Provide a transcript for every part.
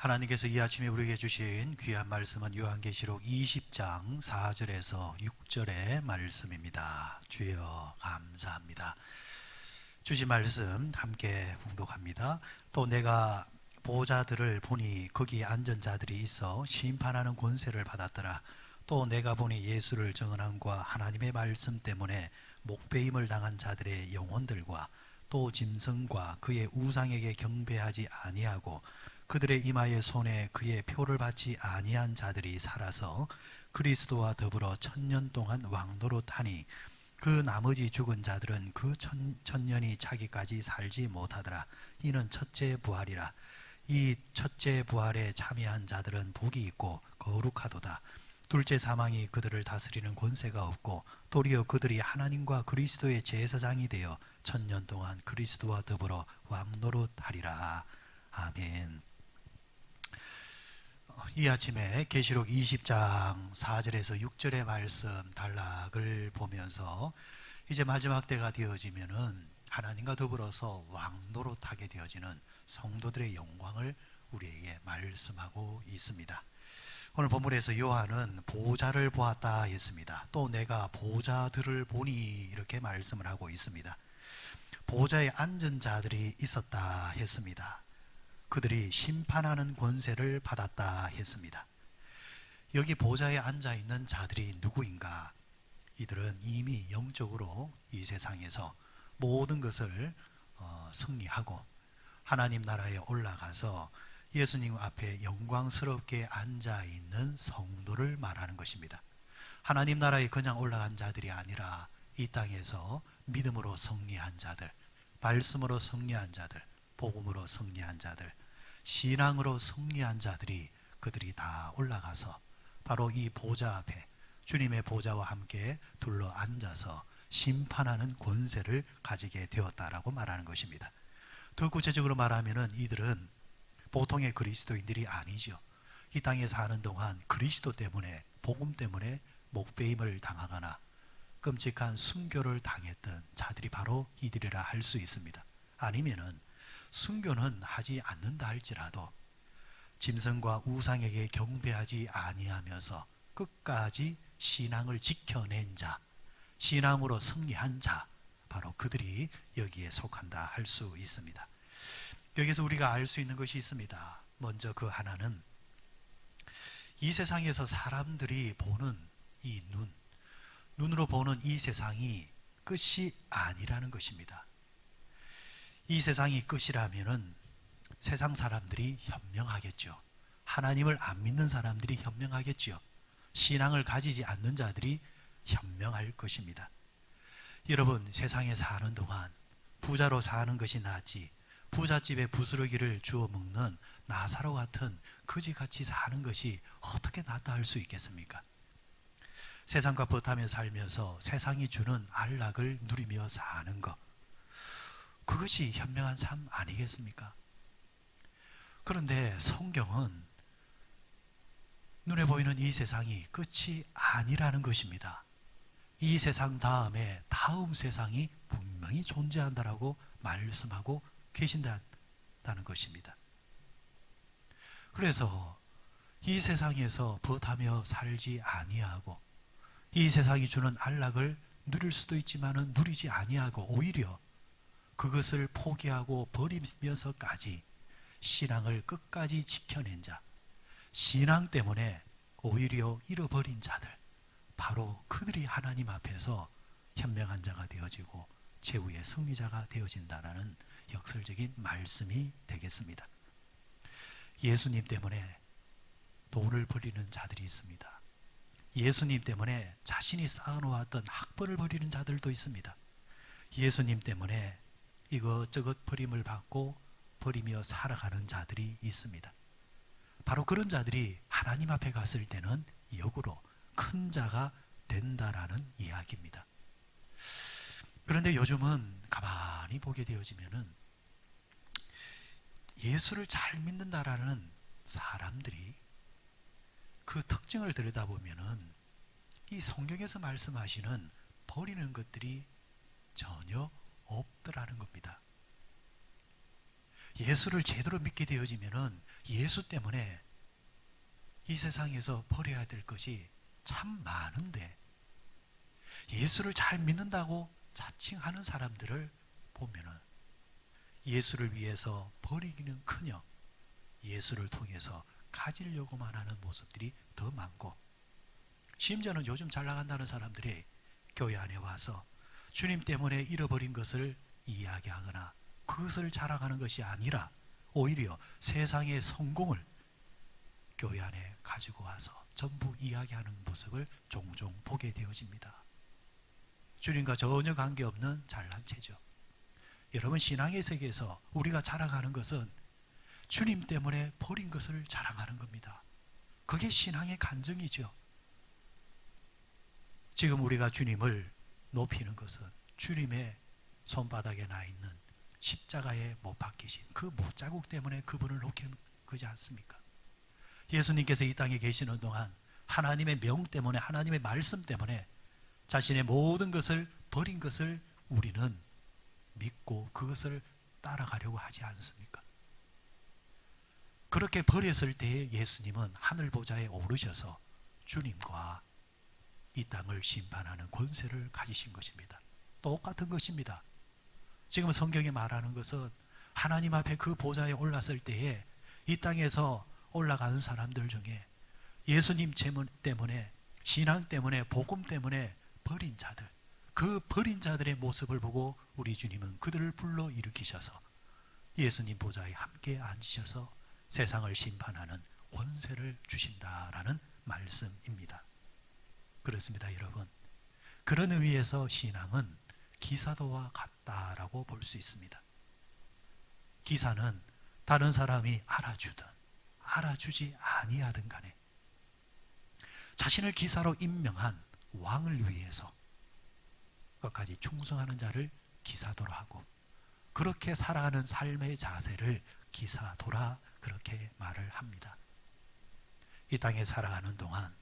하나님께서 이 아침에 우리에게 주신 귀한 말씀은 요한계시록 20장 4절에서 6절의 말씀입니다. 주여 감사합니다. 주신 말씀 함께 봉독합니다. 또 내가 보좌들을 보니 거기 앉은 자들이 있어 심판하는 권세를 받았더라. 또 내가 보니 예수를 증언함과 하나님의 말씀 때문에 목배임을 당한 자들의 영혼들과 또 짐승과 그의 우상에게 경배하지 아니하고 그들의 이마에 손에 그의 표를 받지 아니한 자들이 살아서 그리스도와 더불어 천년 동안 왕노릇하니 그 나머지 죽은 자들은 그 천년이 차기까지 살지 못하더라. 이는 첫째 부활이라. 이 첫째 부활에 참여한 자들은 복이 있고 거룩하도다. 둘째 사망이 그들을 다스리는 권세가 없고 도리어 그들이 하나님과 그리스도의 제사장이 되어 천년 동안 그리스도와 더불어 왕노릇하리라. 아멘. 이 아침에 계시록 20장 4절에서 6절의 말씀 단락을 보면서 이제 마지막 때가 되어지면은 하나님과 더불어서 왕노릇하게 되어지는 성도들의 영광을 우리에게 말씀하고 있습니다. 오늘 본문에서 요한은 보좌를 보았다 했습니다. 또 내가 보좌들을 보니 이렇게 말씀을 하고 있습니다. 보좌에 앉은 자들이 있었다 했습니다. 그들이 심판하는 권세를 받았다 했습니다. 여기 보좌에 앉아 있는 자들이 누구인가? 이들은 이미 영적으로 이 세상에서 모든 것을 승리하고 하나님 나라에 올라가서 예수님 앞에 영광스럽게 앉아 있는 성도를 말하는 것입니다. 하나님 나라에 그냥 올라간 자들이 아니라 이 땅에서 믿음으로 승리한 자들, 말씀으로 승리한 자들, 복음으로 승리한 자들, 신앙으로 승리한 자들이 그들이 다 올라가서 바로 이 보좌 앞에 주님의 보좌와 함께 둘러 앉아서 심판하는 권세를 가지게 되었다라고 말하는 것입니다. 더 구체적으로 말하면은 이들은 보통의 그리스도인들이 아니죠. 이 땅에 사는 동안 그리스도 때문에 복음 때문에 목배임을 당하거나 끔찍한 순교를 당했던 자들이 바로 이들이라 할 수 있습니다. 아니면은 순교는 하지 않는다 할지라도 짐승과 우상에게 경배하지 아니하면서 끝까지 신앙을 지켜낸 자, 신앙으로 승리한 자, 바로 그들이 여기에 속한다 할 수 있습니다. 여기서 우리가 알 수 있는 것이 있습니다. 먼저 그 하나는 이 세상에서 사람들이 보는 이 눈으로 보는 이 세상이 끝이 아니라는 것입니다. 이 세상이 끝이라면은 세상 사람들이 현명하겠죠. 하나님을 안 믿는 사람들이 현명하겠죠. 신앙을 가지지 않는 자들이 현명할 것입니다. 여러분, 세상에 사는 동안 부자로 사는 것이 낫지 부잣집에 부스러기를 주워 먹는 나사로 같은 거지같이 사는 것이 어떻게 낫다 할 수 있겠습니까? 세상과 버타며 살면서 세상이 주는 안락을 누리며 사는 것, 그것이 현명한 삶 아니겠습니까? 그런데 성경은 눈에 보이는 이 세상이 끝이 아니라는 것입니다. 이 세상 다음에 다음 세상이 분명히 존재한다라고 말씀하고 계신다는 것입니다. 그래서 이 세상에서 벗하며 살지 아니하고 이 세상이 주는 안락을 누릴 수도 있지만은 누리지 아니하고 오히려 그것을 포기하고 버리면서까지 신앙을 끝까지 지켜낸 자, 신앙 때문에 오히려 잃어버린 자들, 바로 그들이 하나님 앞에서 현명한 자가 되어지고 최후의 승리자가 되어진다는 역설적인 말씀이 되겠습니다. 예수님 때문에 돈을 버리는 자들이 있습니다. 예수님 때문에 자신이 쌓아놓았던 학벌을 버리는 자들도 있습니다. 예수님 때문에 이것저것 버림을 받고 버리며 살아가는 자들이 있습니다. 바로 그런 자들이 하나님 앞에 갔을 때는 역으로 큰 자가 된다라는 이야기입니다. 그런데 요즘은 가만히 보게 되어지면은 예수를 잘 믿는다라는 사람들이 그 특징을 들여다보면은 이 성경에서 말씀하시는 버리는 것들이 전혀 없더라는 겁니다. 예수를 제대로 믿게 되어지면은 예수 때문에 이 세상에서 버려야 될 것이 참 많은데 예수를 잘 믿는다고 자칭하는 사람들을 보면은 예수를 위해서 버리기는커녕 예수를 통해서 가지려고만 하는 모습들이 더 많고, 심지어는 요즘 잘 나간다는 사람들이 교회 안에 와서 주님 때문에 잃어버린 것을 이야기하거나 그것을 자랑하는 것이 아니라 오히려 세상의 성공을 교회 안에 가지고 와서 전부 이야기하는 모습을 종종 보게 되어집니다. 주님과 전혀 관계없는 잘난 체죠. 여러분, 신앙의 세계에서 우리가 자랑하는 것은 주님 때문에 버린 것을 자랑하는 겁니다. 그게 신앙의 간증이죠. 지금 우리가 주님을 높이는 것은 주님의 손바닥에 나 있는 십자가에 못 박히신 그 못자국 때문에 그분을 높이는 거지 않습니까? 예수님께서 이 땅에 계시는 동안 하나님의 명 때문에, 하나님의 말씀 때문에 자신의 모든 것을 버린 것을 우리는 믿고 그것을 따라가려고 하지 않습니까? 그렇게 버렸을 때에 예수님은 하늘 보좌에 오르셔서 주님과 이 땅을 심판하는 권세를 가지신 것입니다. 똑같은 것입니다. 지금 성경이 말하는 것은 하나님 앞에 그 보좌에 올랐을 때에 이 땅에서 올라가는 사람들 중에 예수님 때문에, 신앙 때문에, 복음 때문에 버린 자들, 그 버린 자들의 모습을 보고 우리 주님은 그들을 불러 일으키셔서 예수님 보좌에 함께 앉으셔서 세상을 심판하는 권세를 주신다라는 말씀입니다. 그렇습니다, 여러분. 그런 의미에서 신앙은 기사도와 같다라고 볼 수 있습니다. 기사는 다른 사람이 알아주든 알아주지 아니하든 간에 자신을 기사로 임명한 왕을 위해서 끝까지 충성하는 자를 기사도라 하고, 그렇게 살아가는 삶의 자세를 기사도라 그렇게 말을 합니다. 이 땅에 살아가는 동안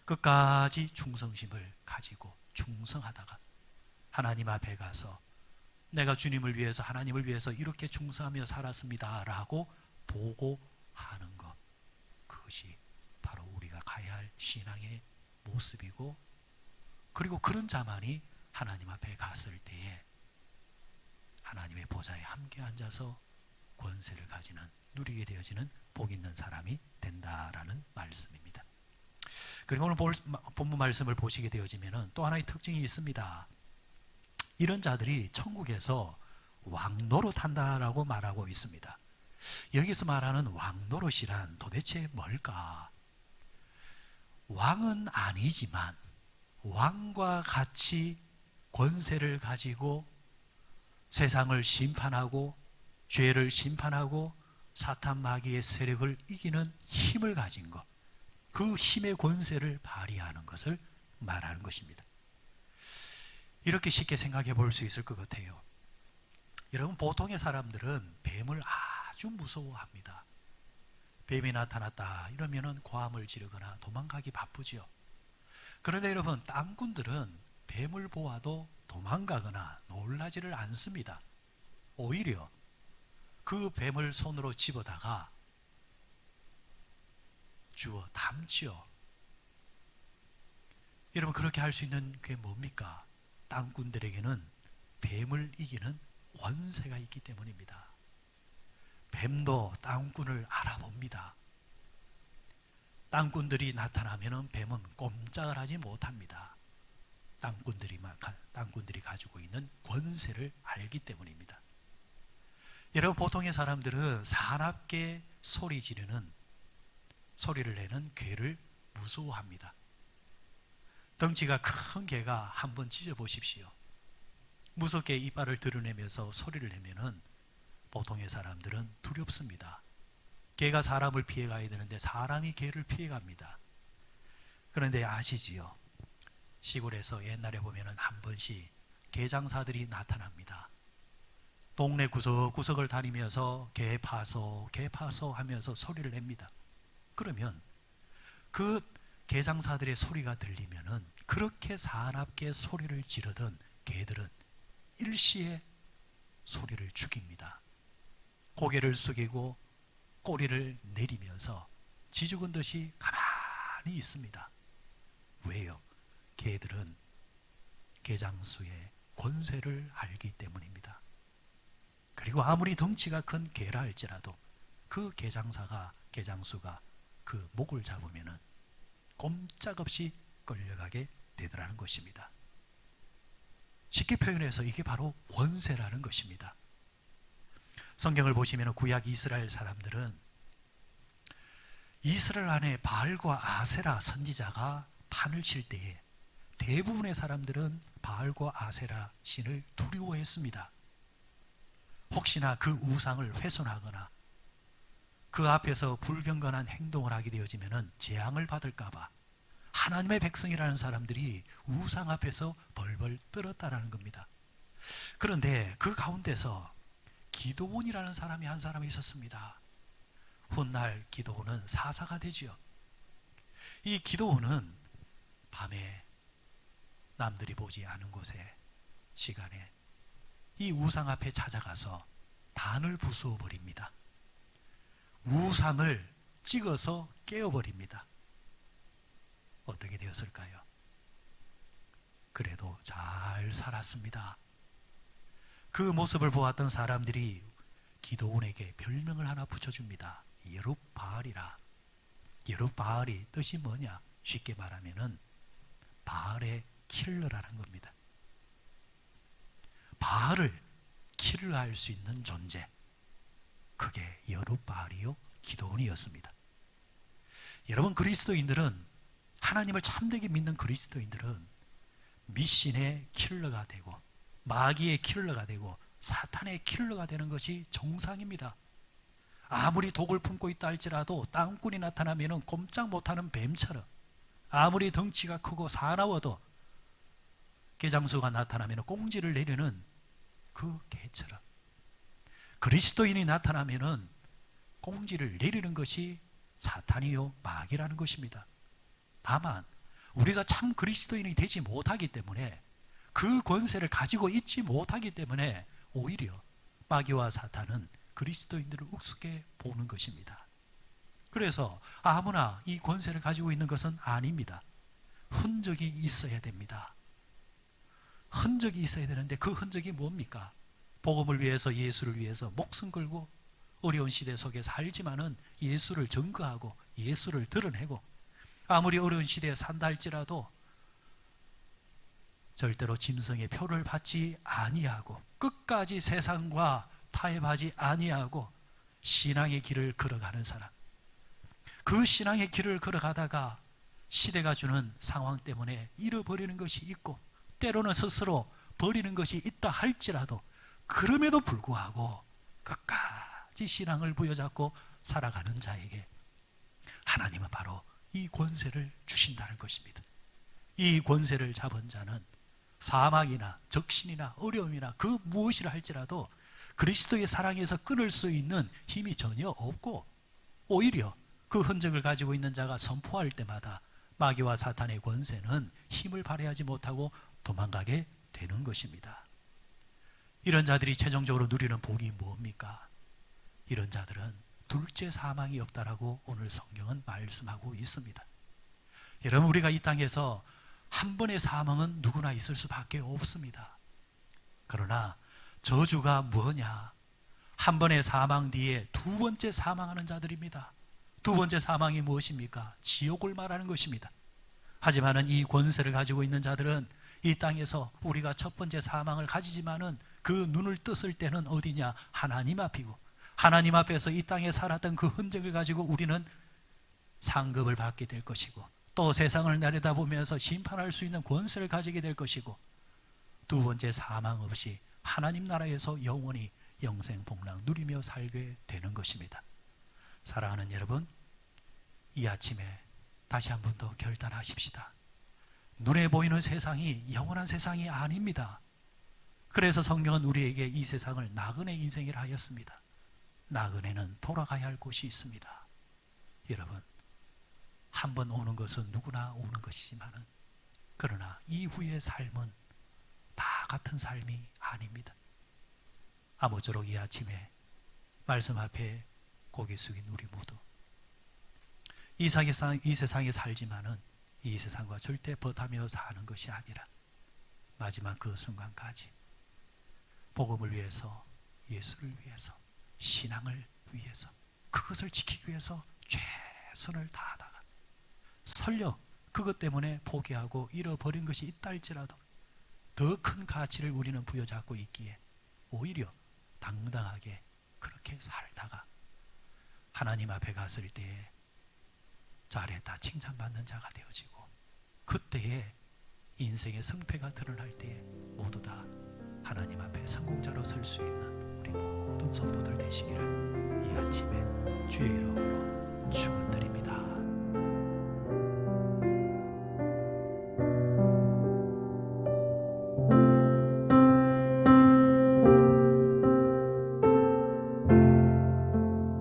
끝까지 충성심을 가지고 충성하다가 하나님 앞에 가서 내가 주님을 위해서, 하나님을 위해서 이렇게 충성하며 살았습니다 라고 보고하는 것, 그것이 바로 우리가 가야 할 신앙의 모습이고, 그리고 그런 자만이 하나님 앞에 갔을 때에 하나님의 보좌에 함께 앉아서 권세를 가지는, 누리게 되어지는 복 있는 사람이 된다라는 말씀입니다. 그리고 오늘 본문 말씀을 보시게 되어지면 또 하나의 특징이 있습니다. 이런 자들이 천국에서 왕노릇한다라고 말하고 있습니다. 여기서 말하는 왕노릇이란 도대체 뭘까? 왕은 아니지만 왕과 같이 권세를 가지고 세상을 심판하고 죄를 심판하고 사탄 마귀의 세력을 이기는 힘을 가진 것, 그 힘의 권세를 발휘하는 것을 말하는 것입니다. 이렇게 쉽게 생각해 볼 수 있을 것 같아요. 여러분, 보통의 사람들은 뱀을 아주 무서워합니다. 뱀이 나타났다 이러면은 고함을 지르거나 도망가기 바쁘죠. 그런데 여러분, 땅꾼들은 뱀을 보아도 도망가거나 놀라지를 않습니다. 오히려 그 뱀을 손으로 집어다가 주워 담지요. 여러분, 그렇게 할 수 있는 게 뭡니까? 땅꾼들에게는 뱀을 이기는 권세가 있기 때문입니다. 뱀도 땅꾼을 알아봅니다. 땅꾼들이 나타나면 뱀은 꼼짝을 하지 못합니다. 땅꾼들이 가지고 있는 권세를 알기 때문입니다. 여러분, 보통의 사람들은 사납게 소리를 내는 개를 무서워합니다. 덩치가 큰 개가 한번 짖어보십시오. 무섭게 이빨을 드러내면서 소리를 내면은 보통의 사람들은 두렵습니다. 개가 사람을 피해가야 되는데 사람이 개를 피해갑니다. 그런데 아시지요? 시골에서 옛날에 보면은 한 번씩 개장사들이 나타납니다. 동네 구석구석을 다니면서 개 파소 하면서 소리를 냅니다. 그러면 그 개장사들의 소리가 들리면은 그렇게 사납게 소리를 지르던 개들은 일시에 소리를 죽입니다. 고개를 숙이고 꼬리를 내리면서 지죽은 듯이 가만히 있습니다. 왜요? 개들은 개장수의 권세를 알기 때문입니다. 그리고 아무리 덩치가 큰 개라 할지라도 그 개장수가 그 목을 잡으면은 꼼짝없이 끌려가게 되더라는 것입니다. 쉽게 표현해서 이게 바로 권세라는 것입니다. 성경을 보시면 구약 이스라엘 사람들은 이스라엘 안에 바알과 아세라 선지자가 판을 칠 때에 대부분의 사람들은 바알과 아세라 신을 두려워했습니다. 혹시나 그 우상을 훼손하거나 그 앞에서 불경건한 행동을 하게 되어지면 재앙을 받을까봐 하나님의 백성이라는 사람들이 우상 앞에서 벌벌 떨었다라는 겁니다. 그런데 그 가운데서 기드온이라는 사람이 한 사람이 있었습니다. 훗날 기드온은 사사가 되지요. 이 기드온은 밤에 남들이 보지 않은 곳에 시간에 이 우상 앞에 찾아가서 단을 부수어 버립니다. 우상을 찍어서 깨어버립니다. 어떻게 되었을까요? 그래도 잘 살았습니다. 그 모습을 보았던 사람들이 기드온에게 별명을 하나 붙여줍니다. 여룹바알이라. 여룹바알이 뜻이 뭐냐? 쉽게 말하면은 바알의 킬러라는 겁니다. 바알을 킬러할 수 있는 존재, 그게 여룹바알이요 기드온이었습니다. 여러분, 그리스도인들은, 하나님을 참되게 믿는 그리스도인들은 미신의 킬러가 되고 마귀의 킬러가 되고 사탄의 킬러가 되는 것이 정상입니다. 아무리 독을 품고 있다 할지라도 땅꾼이 나타나면 꼼짝 못하는 뱀처럼, 아무리 덩치가 크고 사나워도 개장수가 나타나면 꽁지를 내리는 그 개처럼, 그리스도인이 나타나면 꽁지를 내리는 것이 사탄이요 마귀라는 것입니다. 다만 우리가 참 그리스도인이 되지 못하기 때문에, 그 권세를 가지고 있지 못하기 때문에 오히려 마귀와 사탄은 그리스도인들을 우습게 보는 것입니다. 그래서 아무나 이 권세를 가지고 있는 것은 아닙니다. 흔적이 있어야 됩니다. 흔적이 있어야 되는데 그 흔적이 뭡니까? 복음을 위해서, 예수를 위해서 목숨 걸고 어려운 시대 속에 살지만은 예수를 증거하고 예수를 드러내고, 아무리 어려운 시대에 산다 할지라도 절대로 짐승의 표를 받지 아니하고 끝까지 세상과 타협하지 아니하고 신앙의 길을 걸어가는 사람, 그 신앙의 길을 걸어가다가 시대가 주는 상황 때문에 잃어버리는 것이 있고 때로는 스스로 버리는 것이 있다 할지라도 그럼에도 불구하고 끝까지 신앙을 부여잡고 살아가는 자에게 하나님은 바로 이 권세를 주신다는 것입니다. 이 권세를 잡은 자는 사막이나 적신이나 어려움이나 그 무엇이라 할지라도 그리스도의 사랑에서 끊을 수 있는 힘이 전혀 없고, 오히려 그 흔적을 가지고 있는 자가 선포할 때마다 마귀와 사탄의 권세는 힘을 발휘하지 못하고 도망가게 되는 것입니다. 이런 자들이 최종적으로 누리는 복이 뭡니까? 이런 자들은 둘째 사망이 없다라고 오늘 성경은 말씀하고 있습니다. 여러분, 우리가 이 땅에서 한 번의 사망은 누구나 있을 수밖에 없습니다. 그러나 저주가 뭐냐? 한 번의 사망 뒤에 두 번째 사망하는 자들입니다. 두 번째 사망이 무엇입니까? 지옥을 말하는 것입니다. 하지만은 이 권세를 가지고 있는 자들은 이 땅에서 우리가 첫 번째 사망을 가지지만은 그 눈을 떴을 때는 어디냐? 하나님 앞이고, 하나님 앞에서 이 땅에 살았던 그 흔적을 가지고 우리는 상급을 받게 될 것이고, 또 세상을 내려다보면서 심판할 수 있는 권세를 가지게 될 것이고, 두 번째 사망 없이 하나님 나라에서 영원히 영생복락 누리며 살게 되는 것입니다. 사랑하는 여러분, 이 아침에 다시 한 번 더 결단하십시다. 눈에 보이는 세상이 영원한 세상이 아닙니다. 그래서 성경은 우리에게 이 세상을 나그네 인생이라 하였습니다. 나그네는 돌아가야 할 곳이 있습니다. 여러분, 한 번 오는 것은 누구나 오는 것이지만은, 그러나 이후의 삶은 다 같은 삶이 아닙니다. 아무쪼록 이 아침에 말씀 앞에 고개 숙인 우리 모두 이 세상에 살지만은 이 세상과 절대 버타며 사는 것이 아니라 마지막 그 순간까지 복음을 위해서, 예수를 위해서, 신앙을 위해서, 그것을 지키기 위해서 최선을 다하다가 설령 그것 때문에 포기하고 잃어버린 것이 있다 할지라도 더 큰 가치를 우리는 부여잡고 있기에 오히려 당당하게 그렇게 살다가 하나님 앞에 갔을 때에 잘했다 칭찬받는 자가 되어지고, 그때에 인생의 성패가 드러날 때에 모두 다 하나님 앞에 성공자로 설 수 있는 우리 모든 성도들 되시기를 이 아침에 주의 이름으로 축원합니다.